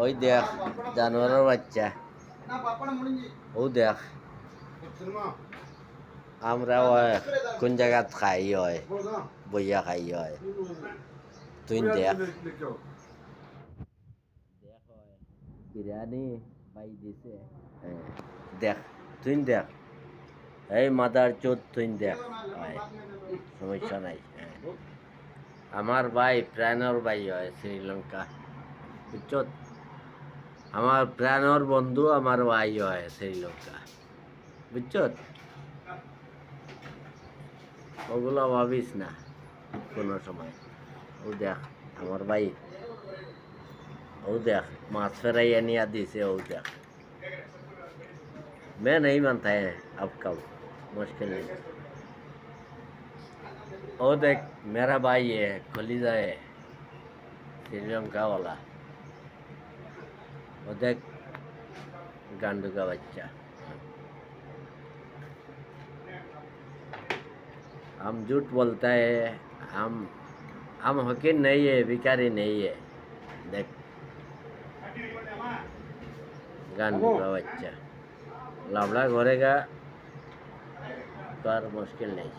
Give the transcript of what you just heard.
ওই দেখ জানোয়ারের বাচ্চা, ও দেখ আমরা ওই কোন জায়গাত খাই হয়, বইয়া খাই হয়, তুই দেখ দেখ হয় বিরিয়ানি পাই দিছে, দেখ তুই দেখ এই মাদার চোদ তুই দেখ হয়, সমস্যা নাই। আমার ভাই প্রাণর ভাই হয় শ্রীলঙ্কা, বুঝছ? আমার প্রাণর বন্ধু আমার ভাই হয় শ্রীলঙ্কা, বুঝছ? ওগুলো ভাবিস না কোনো সময়। ও দেখ আমার ভাই, ও দেখ মাছ ফেরাইয়া নিয়ে दिसे, ও देख मैं नहीं मानता है अब कब मुश्किल नहीं। ओ देख मेरा भाई है कलीजा है श्रीलंका वाला, वो देख गांडू का बच्चा। हम झूठ बोलता है, हम हकीर नहीं है, भिखारी नहीं है। देख गांडू का बच्चा लावड़ा घोरेगा तो और मुश्किल नहीं।